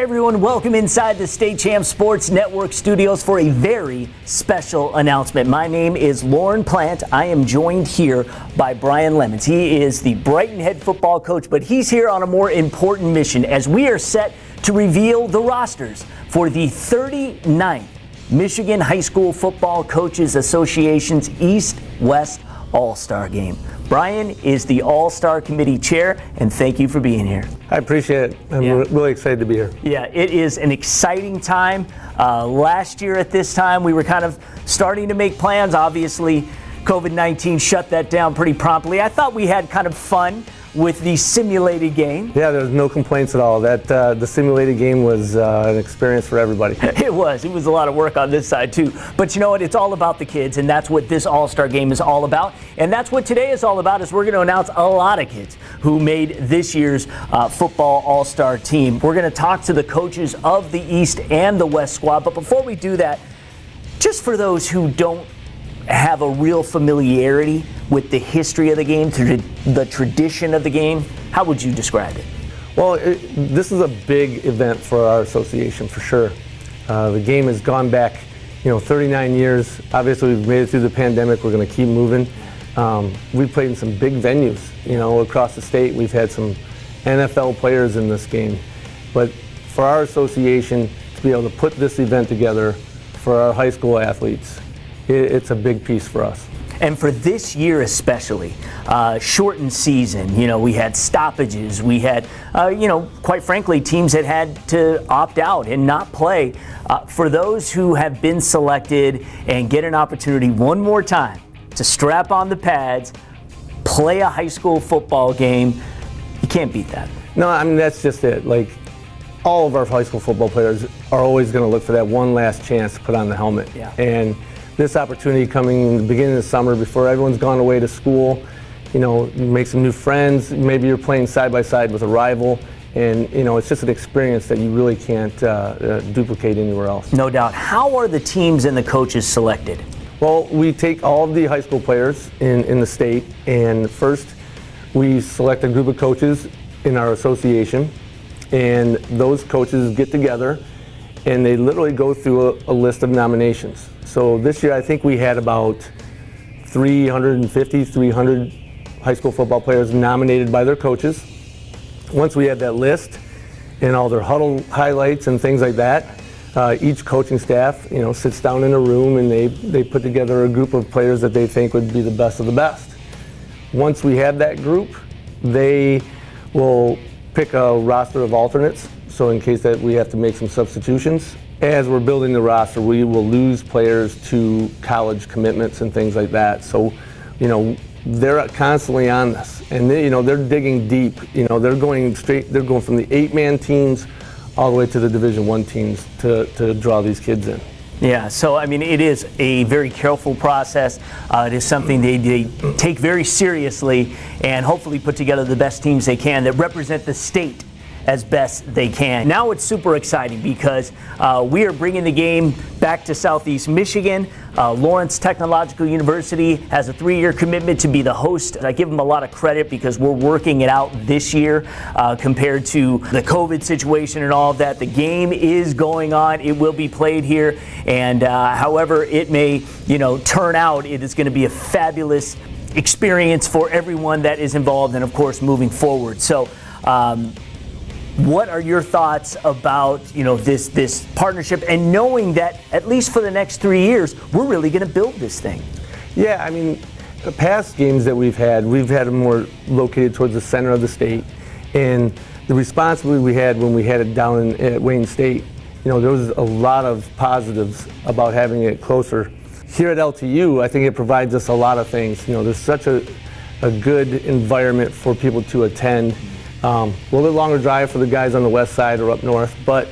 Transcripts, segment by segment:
everyone, welcome inside the State Champ Sports Network studios for a very special announcement. My name is Lauren Plant. I am joined here by Brian Lemons. He is the Brighton head football coach, but he's here on a more important mission as we are set to reveal the rosters for the 39th Michigan High School Football Coaches Association's East-West All-Star Game. Brian is the All-Star Committee Chair, and thank you for being here. I appreciate it. I'm really excited to be here. Yeah, it is an exciting time. Last year at this time, we were kind of starting to make plans. Obviously, COVID-19 shut that down pretty promptly. I thought we had kind of fun with the simulated game. Yeah, there's no complaints at all. The simulated game was an experience for everybody. It was a lot of work on this side too. But you know what? It's all about the kids, and that's what this All-Star Game is all about. And that's what today is all about, is we're going to announce a lot of kids who made this year's football All-Star team. We're going to talk to the coaches of the East and the West squad. But before we do that, just for those who don't have a real familiarity with the history of the game, the tradition of the game, how would you describe it? Well, this is a big event for our association for sure. The game has gone back, 39 years. Obviously, we've made it through the pandemic. We're going to keep moving. We've played in some big venues, across the state. We've had some NFL players in this game. But for our association to be able to put this event together for our high school athletes, it's a big piece for us. And for this year especially, shortened season, we had stoppages. We had, quite frankly, teams that had to opt out and not play. For those who have been selected and get an opportunity one more time to strap on the pads, play a high school football game, you can't beat that. No, I mean, that's just it. Like, all of our high school football players are always going to look for that one last chance to put on the helmet. Yeah. And this opportunity coming in the beginning of the summer before everyone's gone away to school, make some new friends. Maybe you're playing side by side with a rival, and it's just an experience that you really can't duplicate anywhere else. No doubt. How are the teams and the coaches selected? Well, we take all of the high school players in the state, and first we select a group of coaches in our association, and those coaches get together and they literally go through a list of nominations. So this year I think we had about 300 high school football players nominated by their coaches. Once we had that list and all their huddle highlights and things like that, each coaching staff sits down in a room and they put together a group of players that they think would be the best of the best. Once we have that group, they will pick a roster of alternates, so in case that we have to make some substitutions. As we're building the roster, we will lose players to college commitments and things like that. So, they're constantly on this, and they're digging deep. They're going from the 8-man teams all the way to the Division I teams to draw these kids in. Yeah, so I mean, it is a very careful process. It is something they take very seriously and hopefully put together the best teams they can that represent the state as best they can. Now it's super exciting because we are bringing the game back to Southeast Michigan. Lawrence Technological University has a 3-year commitment to be the host. I give them a lot of credit because we're working it out this year compared to the COVID situation and all of that. The game is going on. It will be played here, and however it may turn out, it is going to be a fabulous experience for everyone that is involved, and of course moving forward. So what are your thoughts about this partnership, and knowing that at least for the next 3 years we're really going to build this thing? Yeah, I mean, the past games that we've had them more located towards the center of the state, and the response we had when we had it down at Wayne State, there was a lot of positives about having it closer. Here at LTU, I think it provides us a lot of things. There's such a good environment for people to attend. A little bit longer drive for the guys on the west side or up north, but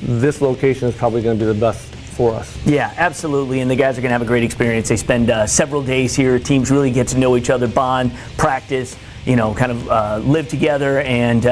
this location is probably going to be the best for us. Yeah, absolutely, and the guys are going to have a great experience. They spend several days here. Teams really get to know each other, bond, practice, kind of live together, and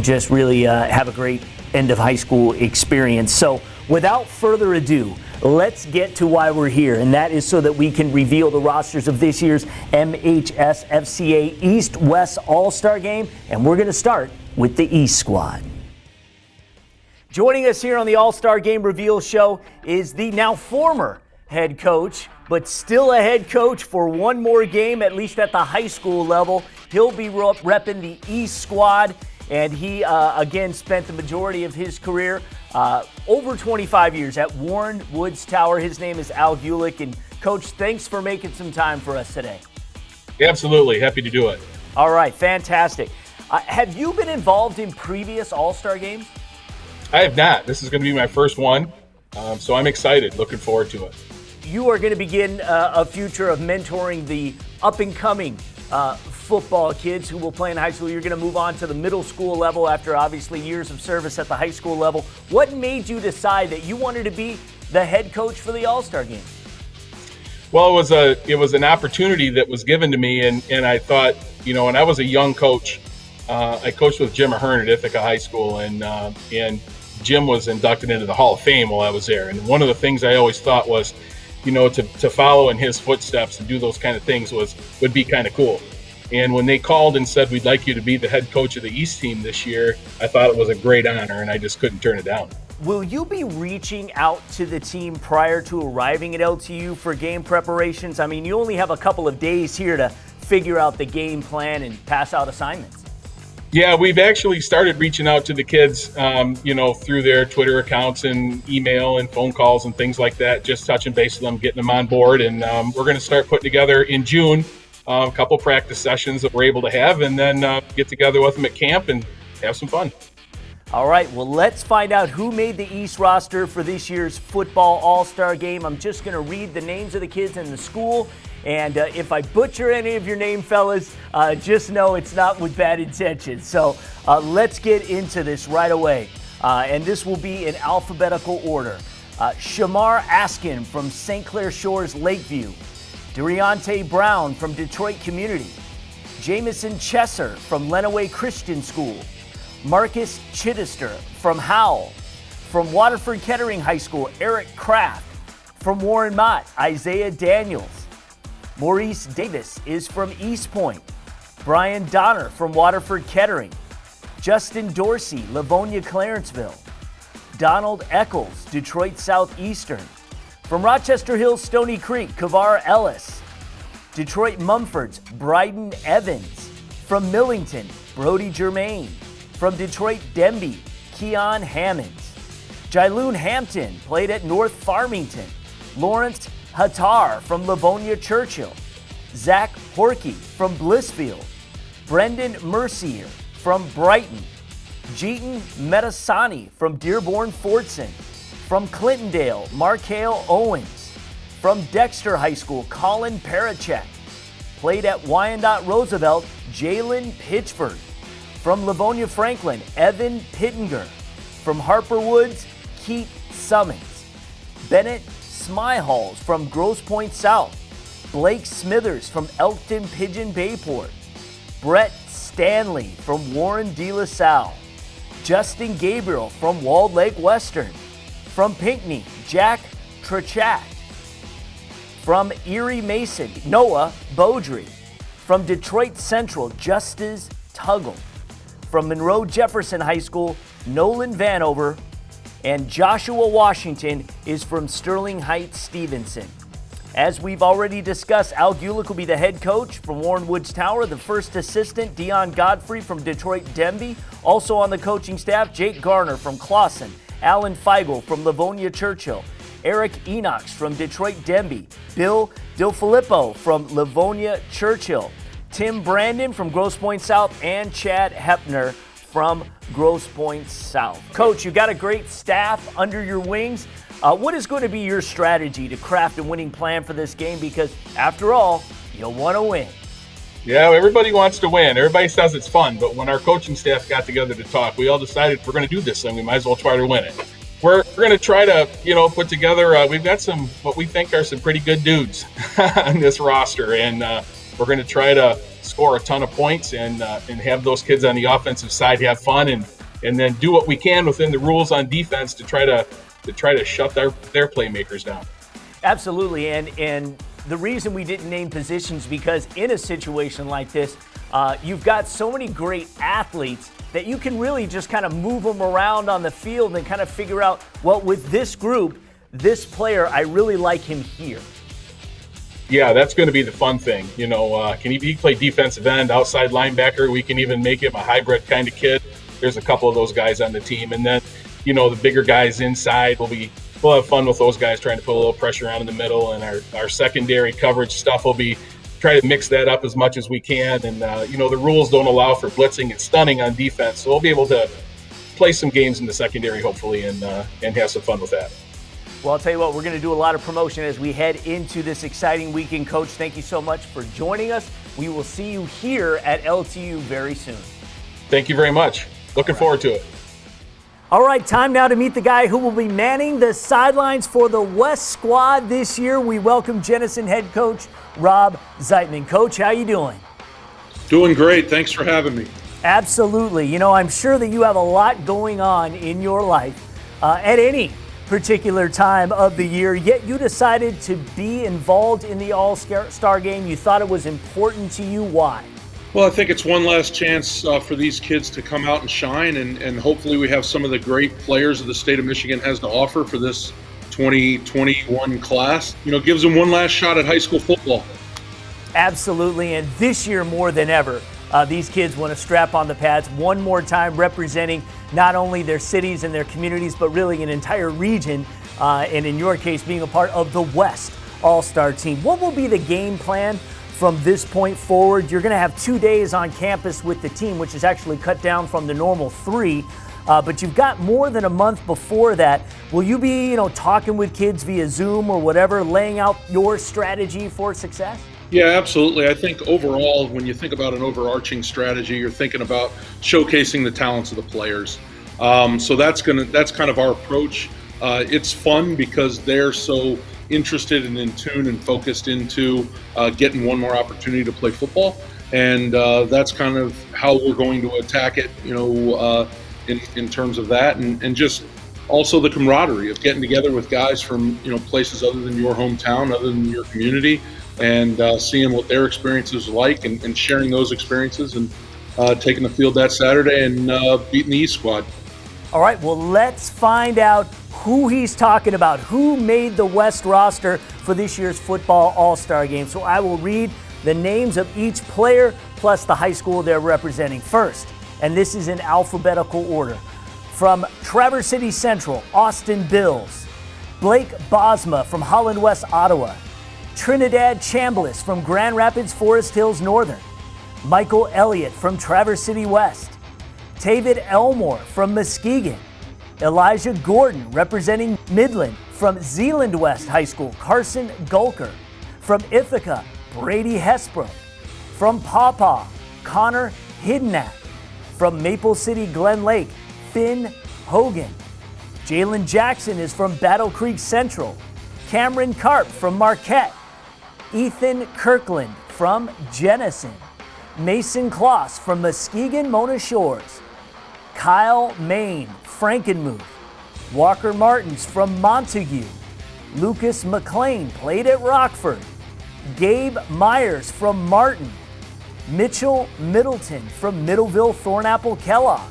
just really have a great end of high school experience. So without further ado, let's get to why we're here, and that is so that we can reveal the rosters of this year's MHSFCA East-West All-Star Game, and we're going to start with the East squad. Joining us here on the All-Star Game Reveal Show is the now former head coach, but still a head coach for one more game, at least at the high school level. He'll be repping the East squad, and he, again, spent the majority of his career, over 25 years, at Warren Woods Tower. His name is Al Gulick, and Coach, thanks for making some time for us today. Absolutely. Happy to do it. All right, fantastic. Have you been involved in previous All-Star games? I have not. This is going to be my first one, so I'm excited. Looking forward to it. You are going to begin a future of mentoring the up-and-coming football kids who will play in high school. You're going to move on to the middle school level after obviously years of service at the high school level. What made you decide that you wanted to be the head coach for the All-Star game? Well, it was an opportunity that was given to me, and I thought, when I was a young coach, I coached with Jim Ahern at Ithaca High School, and Jim was inducted into the Hall of Fame while I was there. And one of the things I always thought was, to follow in his footsteps and do those kind of things would be kind of cool. And when they called and said, we'd like you to be the head coach of the East team this year, I thought it was a great honor, and I just couldn't turn it down. Will you be reaching out to the team prior to arriving at LTU for game preparations? I mean, you only have a couple of days here to figure out the game plan and pass out assignments. Yeah, we've actually started reaching out to the kids, through their Twitter accounts and email and phone calls and things like that, just touching base with them, getting them on board. And we're going to start putting together in June a couple practice sessions that we're able to have, and then get together with them at camp and have some fun. All right, well, let's find out who made the East roster for this year's football All-Star game. I'm just going to read the names of the kids in the school. And if I butcher any of your name, fellas, just know it's not with bad intentions. So let's get into this right away. And this will be in alphabetical order. Shamar Askin from St. Clair Shores, Lakeview. Dereonte Brown from Detroit Community. Jamison Chesser from Lenawee Christian School. Marcus Chittister from Howell. From Waterford Kettering High School, Eric Kraft. From Warren Mott, Isaiah Daniels. Maurice Davis is from East Point. Brian Donner from Waterford Kettering. Justin Dorsey, Livonia Clarenceville. Donald Eccles, Detroit Southeastern. From Rochester Hills, Stony Creek, Kavar Ellis. Detroit Mumfords, Bryden Evans. From Millington, Brody Germain. From Detroit Denby, Keon Hammonds. Jailoon Hampton played at North Farmington. Lawrence Hattar from Livonia Churchill. Zach Horkey from Blissfield. Brendan Mercier from Brighton. Jeeton Metasani from Dearborn Fortson. From Clintondale, Markale Owens. From Dexter High School, Colin Parachek. Played at Wyandotte Roosevelt, Jalen Pitchford. From Livonia Franklin, Evan Pittenger. From Harper Woods, Keith Summons. Bennett Smyhalls from Grosse Pointe South. Blake Smithers from Elkton Pigeon Bayport. Brett Stanley from Warren De La Salle. Justin Gabriel from Walled Lake Western. From Pinckney, Jack Trachak. From Erie Mason, Noah Beaudry. From Detroit Central, Justice Tuggle. From Monroe Jefferson High School, Nolan Vanover. And Joshua Washington is from Sterling Heights Stevenson. As we've already discussed, Al Gulick will be the head coach from Warren Woods Tower. The first assistant, Dion Godfrey from Detroit Denby. Also on the coaching staff, Jake Garner from Clawson. Alan Feigl from Livonia Churchill. Eric Enox from Detroit Denby. Bill DiFilippo from Livonia Churchill. Tim Brandon from Grosse Pointe South. And Chad Hepner from Grosse Pointe South. Coach, you've got a great staff under your wings. What is going to be your strategy to craft a winning plan for this game? Because after all, you'll want to win. Yeah, everybody wants to win. Everybody says it's fun, but when our coaching staff got together to talk, we all decided if we're going to do this thing, we might as well try to win it. We're going to try to, put together, we've got some, what we think are some pretty good dudes on this roster, and we're going to try to score a ton of points and have those kids on the offensive side have fun and then do what we can within the rules on defense to try to shut their playmakers down. Absolutely, and the reason we didn't name positions because in a situation like this, You've got so many great athletes that you can really just kind of move them around on the field and kind of figure out, well, with this group, this player, I really like him here. Yeah, that's going to be the fun thing. Can he play defensive end, outside linebacker? We can even make him a hybrid kind of kid. There's a couple of those guys on the team. And then, the bigger guys inside, we'll have fun with those guys trying to put a little pressure on in the middle. And our secondary coverage stuff will be try to mix that up as much as we can. And, the rules don't allow for blitzing and stunning on defense. So we'll be able to play some games in the secondary, hopefully, and have some fun with that. Well, I'll tell you what, we're going to do a lot of promotion as we head into this exciting weekend. Coach, thank you so much for joining us. We will see you here at LTU very soon. Thank you very much. Looking forward to it. All right, time now to meet the guy who will be manning the sidelines for the West squad this year. We welcome Jenison head coach Rob Zeitman. Coach, how you doing? Doing great. Thanks for having me. Absolutely. I'm sure that you have a lot going on in your life at any particular time of the year, yet you decided to be involved in the All-Star game. You thought it was important to you. Why? Well, I think it's one last chance for these kids to come out and shine, and hopefully we have some of the great players that the state of Michigan has to offer for this 2021 class. Gives them one last shot at high school football. Absolutely, and this year more than ever, these kids want to strap on the pads one more time, representing not only their cities and their communities, but really an entire region, and in your case, being a part of the West All-Star team. What will be the game plan from this point forward? You're going to have 2 days on campus with the team, which is actually cut down from the normal 3, but you've got more than a month before that. Will you be, talking with kids via Zoom or whatever, laying out your strategy for success? Yeah, absolutely. I think overall, when you think about an overarching strategy, you're thinking about showcasing the talents of the players. So that's kind of our approach. It's fun because they're so interested and in tune and focused into getting one more opportunity to play football, and that's kind of how we're going to attack it. In terms of that, and just also the camaraderie of getting together with guys from places other than your hometown, other than your community, and seeing what their experiences are like, and sharing those experiences, and taking the field that Saturday and beating the East squad. All right, well, let's find out who he's talking about, who made the West roster for this year's football All-Star game. So I will read the names of each player plus the high school they're representing first, and this is in alphabetical order. From Traverse City Central, Austin Bills. Blake Bosma from Holland West, Ottawa. Trinidad Chambliss from Grand Rapids, Forest Hills Northern. Michael Elliott from Traverse City West. David Elmore from Muskegon. Elijah Gordon representing Midland from Zeeland West High School. Carson Gulker. From Ithaca, Brady Hesbrook. From Pawpaw, Connor Hidnack. From Maple City Glen Lake, Finn Hogan. Jalen Jackson is from Battle Creek Central. Cameron Karp from Marquette. Ethan Kirkland from Jenison. Mason Kloss from Muskegon Mona Shores. Kyle Main, Frankenmuth. Walker Martins from Montague. Lucas McLean played at Rockford. Gabe Myers from Martin. Mitchell Middleton from Middleville Thornapple Kellogg.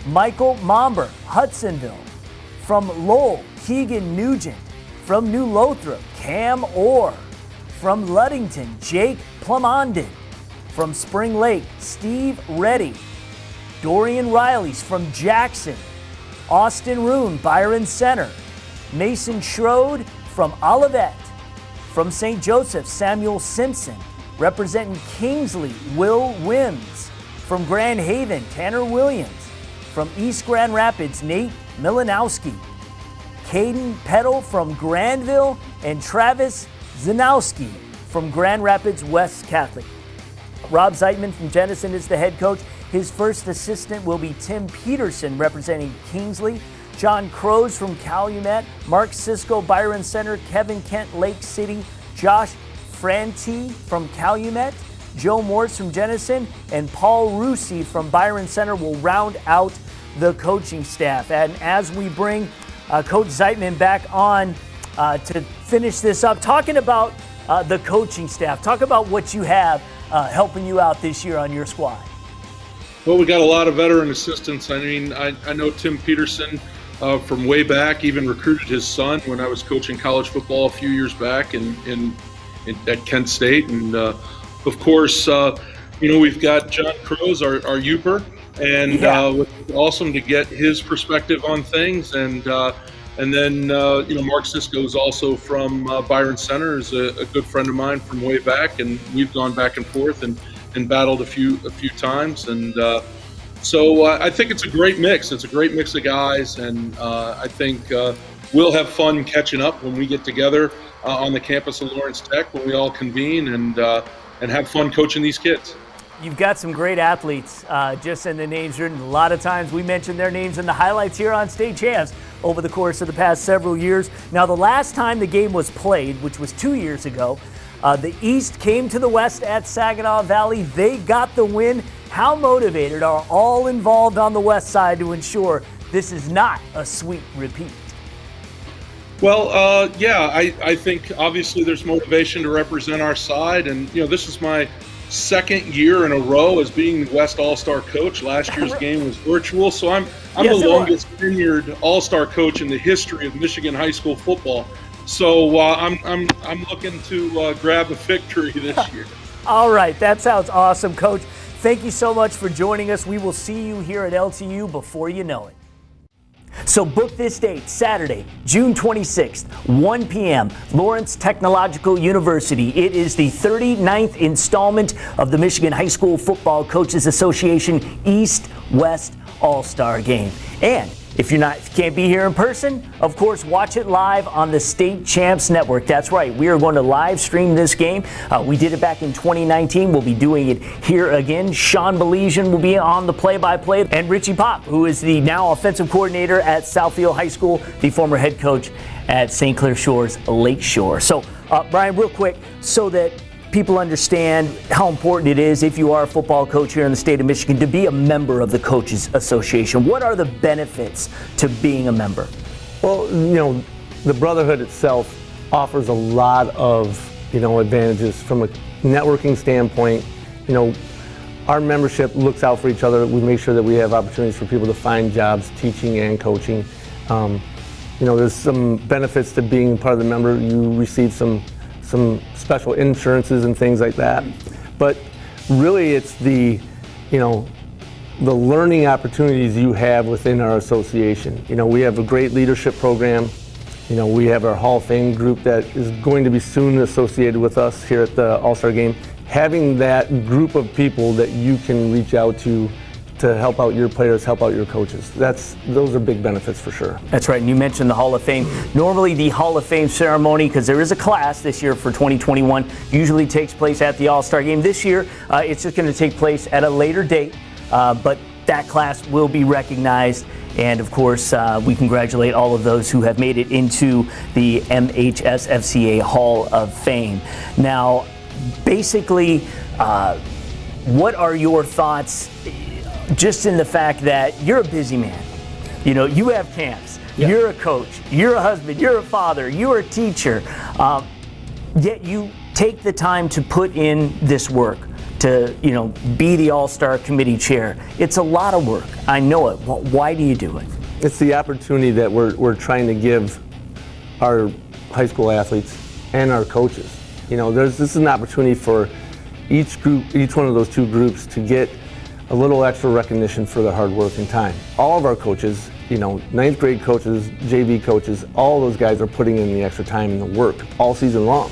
Michael Momber, Hudsonville. From Lowell, Keegan Nugent. From New Lothrop, Cam Orr. From Ludington, Jake Plumondon. From Spring Lake, Steve Reddy. Dorian Riley's from Jackson. Austin Roon, Byron Center. Mason Schroed from Olivet. From St. Joseph, Samuel Simpson. Representing Kingsley, Will Wims. From Grand Haven, Tanner Williams. From East Grand Rapids, Nate Milanowski. Caden Peddle from Granville, and Travis Zanowski from Grand Rapids West Catholic. Rob Zeitman from Jenison is the head coach. His first assistant will be Tim Peterson representing Kingsley. John Crows from Calumet. Mark Cisco, Byron Center. Kevin Kent, Lake City. Josh Franti from Calumet. Joe Morse from Jenison. And Paul Rusi from Byron Center will round out the coaching staff. And as we bring Coach Zeitman back on to finish this up, talking about the coaching staff, talk about what you have helping you out this year on your squad? Well, we got a lot of veteran assistants. I mean, I know Tim Peterson from way back, even recruited his son when I was coaching college football a few years back at Kent State. And of course, we've got John Crows, our Youper, and it's awesome to get his perspective on things. And then Mark Sisko is also from Byron Center, is a good friend of mine from way back, and we've gone back and forth and battled a few times. And so I think it's a great mix. It's a great mix of guys, and I think we'll have fun catching up when we get together on the campus of Lawrence Tech, when we all convene and have fun coaching these kids. You've got some great athletes just in the names written. A lot of times we mention their names in the highlights here on State Champs over the course of the past several years. Now, the last time the game was played, which was 2 years ago, the East came to the West at Saginaw Valley. They got the win. How motivated are all involved on the West side to ensure this is not a sweet repeat? Well, I think obviously there's motivation to represent our side. And, this is my second year in a row as being the West All-Star coach. Last year's game was virtual, so I'm the longest tenured All-Star coach in the history of Michigan high school football. So I'm looking to grab a victory this year. All right, that sounds awesome, Coach. Thank you so much for joining us. We will see you here at LTU before you know it. So book this date, Saturday, June 26th, 1 p.m., Lawrence Technological University. It is the 39th installment of the Michigan High School Football Coaches Association East-West All-Star Game. And if you can't be here in person, of course, watch it live on the State Champs Network. That's right, we are going to live stream this game. We did it back in 2019. We'll be doing it here again. Sean Belizean will be on the play-by-play, and Richie Pop, who is the now offensive coordinator at Southfield High School, the former head coach at St. Clair Shores Lakeshore. So, Brian, real quick, so that people understand how important it is, if you are a football coach here in the state of Michigan, to be a member of the Coaches Association. What are the benefits to being a member? Well, the brotherhood itself offers a lot of, advantages from a networking standpoint. Our membership looks out for each other. We make sure that we have opportunities for people to find jobs, teaching and coaching. There's some benefits to being part of the member. You receive some special insurances and things like that. But really it's the learning opportunities you have within our association. We have a great leadership program. We have our Hall of Fame group that is going to be soon associated with us here at the All-Star Game. Having that group of people that you can reach out to help out your players, help out your coaches. Those are big benefits for sure. That's right, and you mentioned the Hall of Fame. Normally the Hall of Fame ceremony, because there is a class this year for 2021, usually takes place at the All-Star Game. This year, it's just going to take place at a later date, but that class will be recognized. And of course, we congratulate all of those who have made it into the MHSFCA Hall of Fame. Now, basically, what are your thoughts just in the fact that you're a busy man? You have camps, you're a coach, you're a husband, you're a father, you're a teacher, yet you take the time to put in this work to, be the All-Star Committee chair. It's a lot of work. I know it. Why do you do it? It's the opportunity that we're trying to give our high school athletes and our coaches. This is an opportunity for each one of those two groups to get a little extra recognition for their hard work and time. All of our coaches, ninth grade coaches, JV coaches, all those guys are putting in the extra time and the work all season long.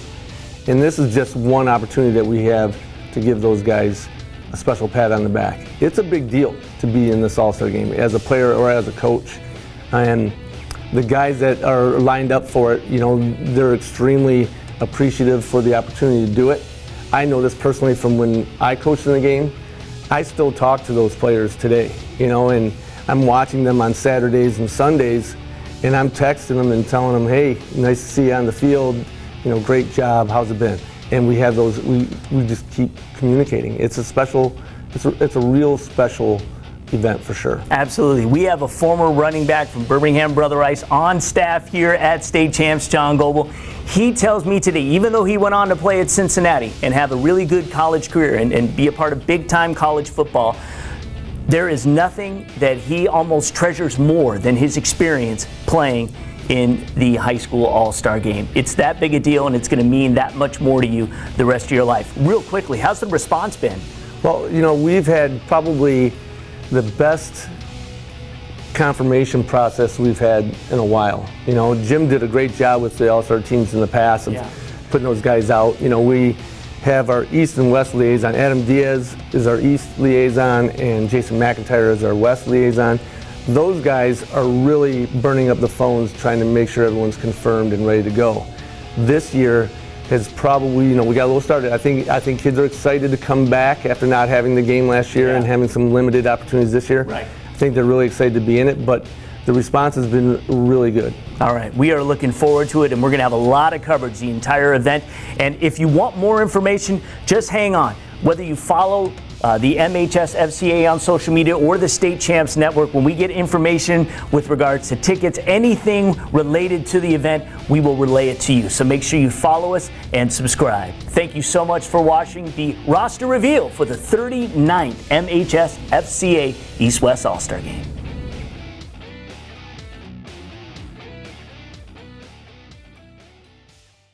And this is just one opportunity that we have to give those guys a special pat on the back. It's a big deal to be in this All-Star Game as a player or as a coach. And the guys that are lined up for it, they're extremely appreciative for the opportunity to do it. I know this personally from when I coached in the game. I still talk to those players today, and I'm watching them on Saturdays and Sundays, and I'm texting them and telling them, hey, nice to see you on the field, great job, how's it been? And we have those, we just keep communicating. It's a real special event for sure. Absolutely. We have a former running back from Birmingham Brother Rice on staff here at State Champs, John Goebel. He tells me today, even though he went on to play at Cincinnati and have a really good college career and be a part of big-time college football, there is nothing that he almost treasures more than his experience playing in the high school all-star game. It's that big a deal, and it's going to mean that much more to you the rest of your life. Real quickly, how's the response been? Well, you know, we've had probably the best confirmation process we've had in a while. You know, Jim did a great job with the all-star teams in the past of putting those guys out. You know, we have our East and West liaison. Adam Diaz is our East liaison, and Jason McIntyre is our West liaison. Those guys are really burning up the phones trying to make sure everyone's confirmed and ready to go. This year has probably, you know, we got a little started. I think kids are excited to come back after not having the game last year and having some limited opportunities this year. Right. I think they're really excited to be in it, but the response has been really good. All right, we are looking forward to it, and we're going to have a lot of coverage the entire event. And if you want more information, just hang on. Whether you follow the MHSFCA on social media or the State Champs Network, when we get information with regards to tickets, anything related to the event, we will relay it to you. So make sure you follow us and subscribe. Thank you so much for watching the roster reveal for the 39th MHSFCA East-West All-Star Game.